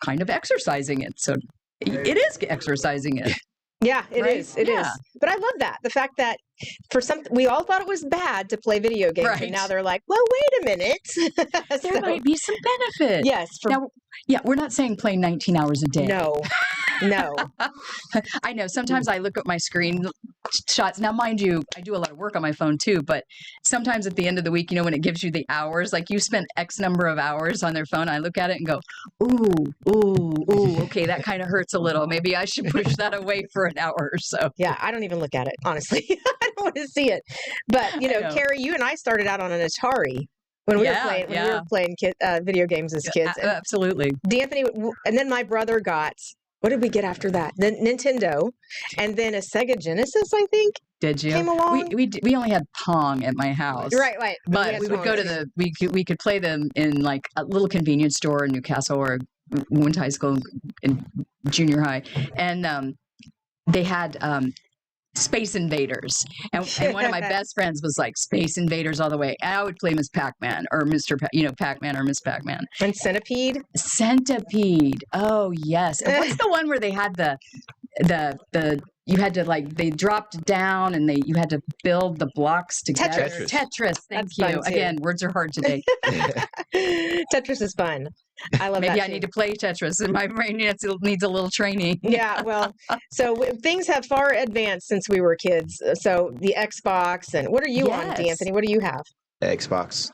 S2: kind of exercising it. So it is exercising it.
S1: Yeah, it is. It is. But I love that. The fact that we all thought it was bad to play video games. Right. And now they're like, well, wait a minute.
S2: There might be some benefit.
S1: Yes.
S2: We're not saying play 19 hours a day.
S1: No.
S2: I know. Sometimes I look at my screen shots. Now, mind you, I do a lot of work on my phone too, but sometimes at the end of the week, when it gives you the hours, like you spent X number of hours on their phone, I look at it and go, ooh, okay, that kind of hurts a little. Maybe I should push that away for an hour or so.
S1: Yeah, I don't even look at it, honestly. I don't want to see it. But, Carrie, you and I started out on an Atari. When we were playing video games as kids.
S2: Absolutely.
S1: D'Anthony, and then my brother got, what did we get after that? The Nintendo, and then a Sega Genesis, I think.
S2: Did you?
S1: Came along.
S2: We only had Pong at my house.
S1: Right.
S2: But we would go to we could play them in like a little convenience store in Newcastle, or we went to high school in junior high, and they had Space Invaders, and one of my best friends was like Space Invaders all the way. And I would play Miss Pac-Man or Pac-Man or Miss Pac-Man.
S1: And Centipede.
S2: Oh yes. And what's the one where they had the you had to they dropped down and you had to build the blocks together. Tetris. Thank you. Again, words are hard today.
S1: Tetris is fun. I love that.
S2: Maybe I need to play Tetris, and my brain needs a little training.
S1: Yeah, well, so things have far advanced since we were kids. So the Xbox, and what are you on, D'Anthony? What do you have?
S3: Xbox.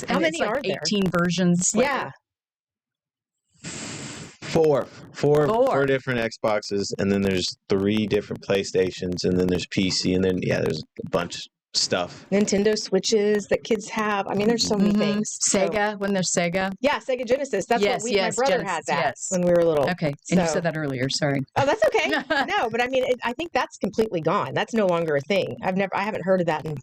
S2: How
S1: many are there?
S2: 18 versions.
S1: Yeah.
S3: Four different Xboxes, and then there's 3 different PlayStations, and then there's PC, and then there's a bunch of stuff.
S1: Nintendo Switches that kids have. I mean, there's so many things.
S2: Sega, when there's Sega.
S1: Yeah, Sega Genesis. That's what my brother had that when we were little.
S2: Okay, and you said that earlier. Sorry.
S1: Oh, that's okay. No, but I mean, I think that's completely gone. That's no longer a thing. I haven't heard of that in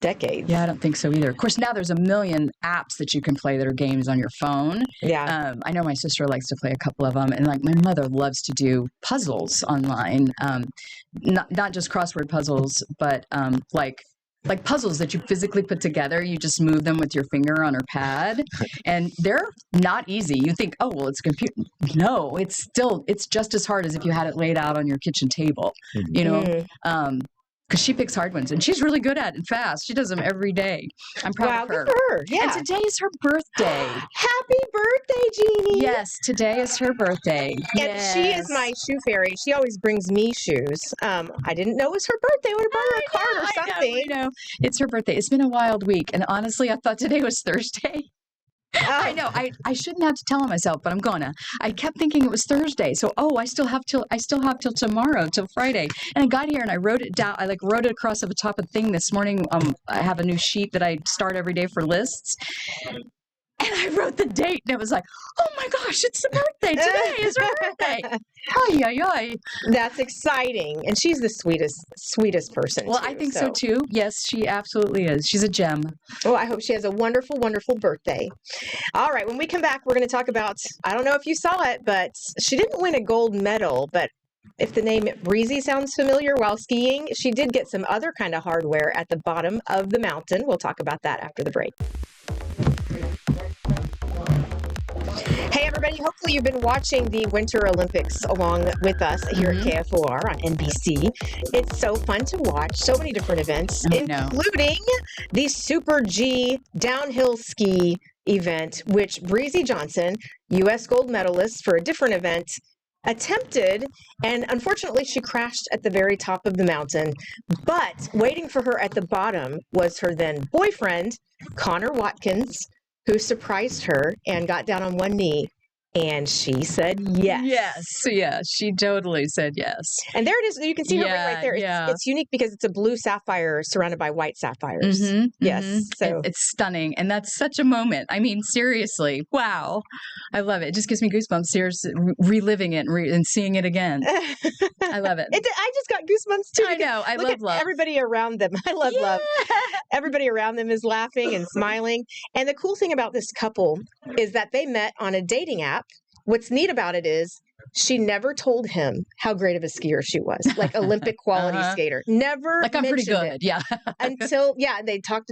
S1: decades.
S2: Yeah, I don't think so either. Of course, now there's a million apps that you can play that are games on your phone.
S1: Yeah.
S2: I know my sister likes to play a couple of them, and like my mother loves to do puzzles online. Not just crossword puzzles, but like puzzles that you physically put together. You just move them with your finger on her pad, and they're not easy. You think, oh, well, it's a computer. No, it's just as hard as if you had it laid out on your kitchen table, you know? Because she picks hard ones, and she's really good at it and fast. She does them every day. I'm proud of her.
S1: Good for her. Yeah.
S2: And today is her birthday.
S1: Happy birthday, Jeannie.
S2: Yes, today is her birthday.
S1: And she is my shoe fairy. She always brings me shoes. I didn't know it was her birthday. I would have brought her a card or something.
S2: I know. It's her birthday. It's been a wild week. And honestly, I thought today was Thursday. I know. I shouldn't have to tell myself, but I'm gonna. I kept thinking it was Thursday, so I still have till tomorrow, till Friday. And I got here and I wrote it down. I wrote it across the top of the thing this morning. I have a new sheet that I start every day for lists. And I wrote the date, and it was like, oh my gosh, it's the birthday. Today is her birthday. Ay, ay, ay.
S1: That's exciting. And she's the sweetest person.
S2: Well, I think so too. Yes, she absolutely is. She's a gem.
S1: Oh, I hope she has a wonderful, wonderful birthday. All right, when we come back, we're going to talk about, I don't know if you saw it, but she didn't win a gold medal, but if the name Breezy sounds familiar while skiing, she did get some other kind of hardware at the bottom of the mountain. We'll talk about that after the break. Hey, everybody. Hopefully you've been watching the Winter Olympics along with us here at KFOR on NBC. It's so fun to watch. So many different events, including the Super G downhill ski event, which Breezy Johnson, U.S. gold medalist for a different event, attempted, and unfortunately she crashed at the very top of the mountain. But waiting for her at the bottom was her then boyfriend, Connor Watkins, who surprised her and got down on one knee, and she said yes.
S2: Yes, yeah, she totally said yes.
S1: And there it is. You can see her ring right there. It's unique because it's a blue sapphire surrounded by white sapphires. Yes. So
S2: it's stunning, and that's such a moment. I mean, seriously, wow. I love it. It just gives me goosebumps, seriously, reliving it and seeing it again. I love it.
S1: I just got goosebumps too.
S2: I know. I love love.
S1: Everybody around them. I love love. Everybody around them is laughing and smiling. And the cool thing about this couple is that they met on a dating app. What's neat about it is she never told him how great of a skier she was, like Olympic quality skater. Never
S2: like I'm pretty good. Yeah.
S1: Until they talked,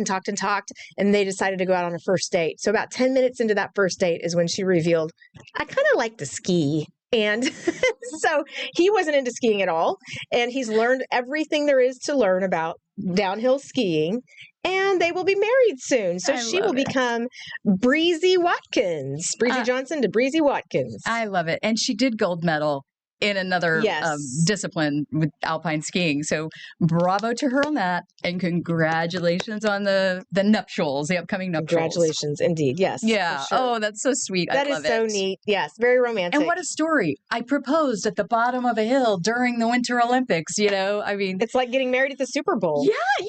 S1: and they decided to go out on a first date. So about 10 minutes into that first date is when she revealed, I kind of like to ski. And so he wasn't into skiing at all. And he's learned everything there is to learn about downhill skiing. And they will be married soon. So she will become Breezy Watkins. Breezy Johnson to Breezy Watkins.
S2: I love it. And she did gold medal in another discipline with alpine skiing. So bravo to her on that. And congratulations on the nuptials, the upcoming nuptials.
S1: Congratulations, indeed. Yes.
S2: Yeah.
S1: Sure.
S2: Oh, that's so sweet.
S1: That is so neat. Yes. Very romantic.
S2: And what a story. I proposed at the bottom of a hill during the Winter Olympics, I mean.
S1: It's like getting married at the Super Bowl.
S2: Yeah.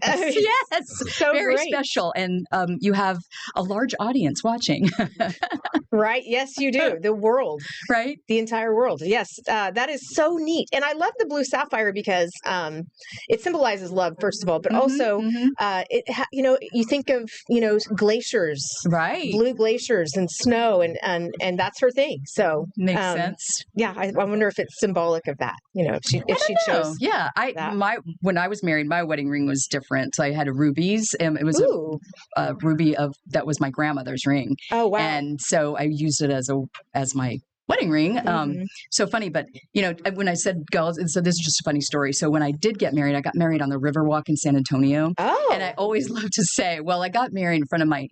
S2: Yes.
S1: So
S2: very
S1: great.
S2: Special. And you have a large audience watching.
S1: Right. Yes, you do. The world.
S2: Right.
S1: The entire world. Yes. That is so neat. And I love the blue sapphire because it symbolizes love, first of all, but also you think of, glaciers.
S2: Right.
S1: Blue glaciers and snow and that's her thing. So
S2: makes sense.
S1: Yeah. I wonder if it's symbolic of that, if she chose.
S2: Yeah. When I was married, my wedding ring was different. So I had rubies, and it was a ruby that was my grandmother's ring.
S1: Oh, wow.
S2: And so I used it as my wedding ring. So funny, but when I said girls, so this is just a funny story. So when I did get married, I got married on the Riverwalk in San Antonio.
S1: Oh.
S2: And I always love to say, well, I got married in front of my,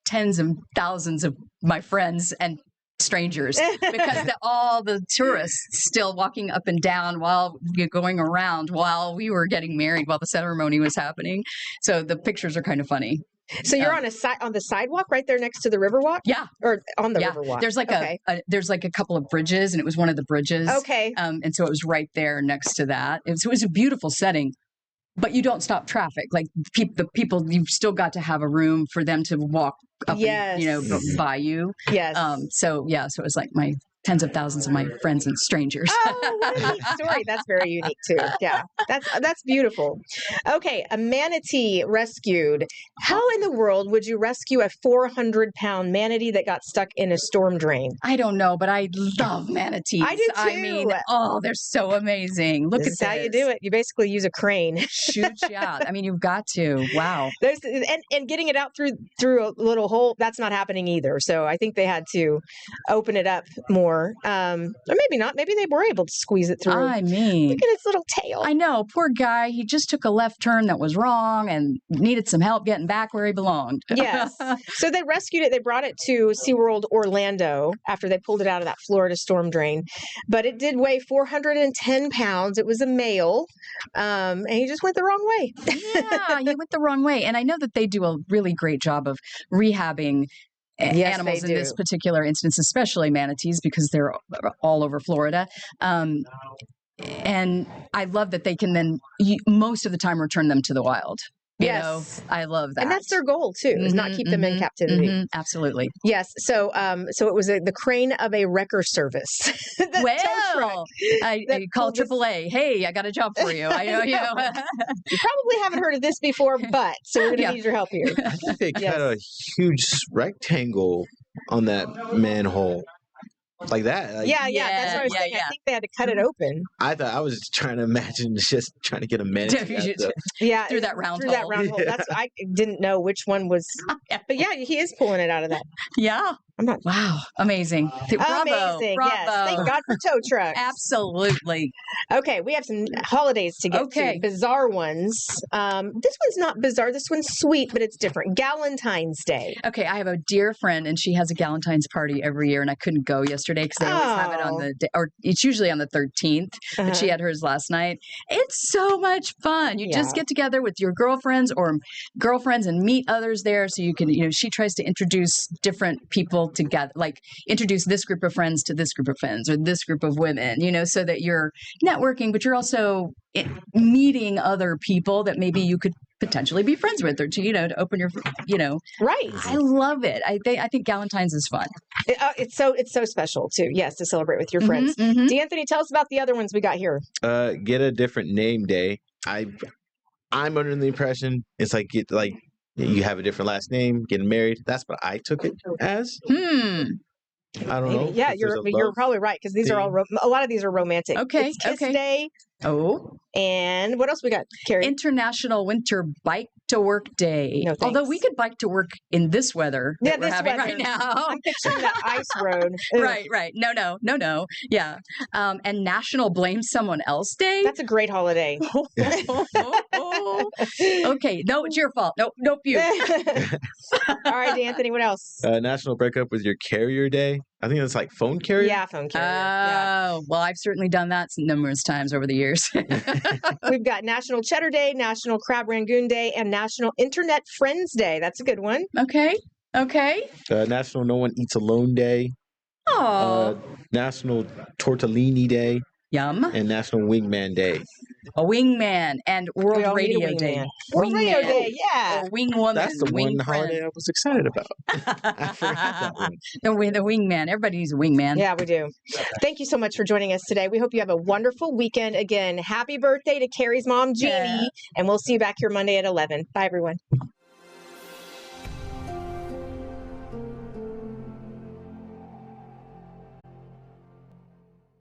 S2: tens and thousands of my friends and strangers because all the tourists still walking up and down while going around while we were getting married, while the ceremony was happening. So the pictures are kind of funny.
S1: So you're on the sidewalk right there next to the Riverwalk?
S2: Yeah.
S1: Or on the
S2: Yeah.
S1: Riverwalk?
S2: There's like there's like a couple of bridges, and it was one of the bridges.
S1: Okay.
S2: And so it was right there next to that. It was a beautiful setting. But you don't stop traffic. Like the people, you've still got to have a room for them to walk up,
S1: Yes.
S2: and, by you.
S1: Yes.
S2: So it was like my tens of thousands of my friends and strangers.
S1: Oh, what a neat story. That's very unique too. Yeah, that's beautiful. Okay, a manatee rescued. How in the world would you rescue a 400-pound manatee that got stuck in a storm drain?
S2: I don't know, but I love manatees.
S1: I do too.
S2: I mean, they're so amazing. Look
S1: This
S2: at
S1: is how you do it. You basically use a crane.
S2: Shoot you out. I mean, you've got to. Wow.
S1: And getting it out through a little hole, that's not happening either. So I think they had to open it up more. Or maybe not. Maybe they were able to squeeze it through.
S2: I mean,
S1: look at its little tail.
S2: I know. Poor guy. He just took a left turn that was wrong and needed some help getting back where he belonged.
S1: Yes. So they rescued it. They brought it to SeaWorld Orlando after they pulled it out of that Florida storm drain. But it did weigh 410 pounds. It was a male. And he just went the wrong way.
S2: Yeah, he went the wrong way. And I know that they do a really great job of rehabbing animals in this particular instance, especially manatees, because they're all over Florida. And I love that they can then most of the time return them to the wild. You know, I love that.
S1: And that's their goal too, is not keep them in captivity.
S2: Absolutely.
S1: Yes. So it was the crane of a wrecker service.
S2: Well, I called AAA. Hey, I got a job for you. I know you.
S1: You probably haven't heard of this before, but so we're going to need your help here.
S3: I think they cut a huge rectangle on that manhole. Like that. Like,
S1: yeah, that's what I was saying. I think they had to cut it open.
S3: I was trying to imagine just trying to get a manatee
S2: through that round hole.
S1: Hole. I didn't know which one was. But yeah, he is pulling it out of that.
S2: Yeah. Wow. Amazing. Bravo.
S1: Amazing.
S2: Bravo.
S1: Yes. Thank God for tow trucks.
S2: Absolutely.
S1: Okay. We have some holidays to get to. Bizarre ones. This one's not bizarre. This one's sweet, but it's different. Galentine's Day.
S2: Okay. I have a dear friend, and she has a Galentine's party every year, and I couldn't go yesterday because they always have it on the day, or it's usually on the 13th, but she had hers last night. It's so much fun. You just get together with your girlfriends and meet others there, so you can, she tries to introduce different people together, like introduce this group of friends to this group of friends or this group of women, so that you're networking, but you're also meeting other people that maybe you could potentially be friends with, or to open your
S1: right.
S2: I love it. I think Galentine's is fun.
S1: It's so special too. Yes, to celebrate with your friends. D'Anthony, tell us about the other ones we got here.
S3: Get a different name day. I'm under the impression it's like you have a different last name, getting married. That's what I took it as. I don't know.
S1: Yeah, you're probably right, because these are all a lot of these are romantic.
S2: Okay.
S1: It's Kiss Day.
S2: Oh.
S1: And what else we got, Carrie?
S2: International Winter Bike to Work Day.
S1: No,
S2: although we could bike to work in this weather that we're having right now.
S1: I'm picturing that ice road.
S2: Right. No. Yeah. And National Blame Someone Else Day.
S1: That's a great holiday.
S2: Okay. No, it's your fault. Nope, you.
S1: All right, Anthony, what else?
S3: National Breakup with Your Carrier Day. I think it's like phone carrier.
S1: Yeah, phone carrier.
S2: Well, I've certainly done that numerous times over the years.
S1: We've got National Cheddar Day, National Crab Rangoon Day, and National Internet Friends Day. That's a good one.
S2: Okay.
S3: National No One Eats Alone Day. National Tortellini Day.
S2: Yum.
S3: And National Wingman Day.
S2: A wingman and World Radio Day.
S1: World Radio Day, yeah.
S2: Or wing woman.
S3: That's the one holiday I was excited about. I forgot that one.
S2: The wingman. Everybody needs a wingman.
S1: Yeah, we do. Thank you so much for joining us today. We hope you have a wonderful weekend. Again, happy birthday to Carrie's mom, Jeannie. And we'll see you back here Monday at 11. Bye, everyone.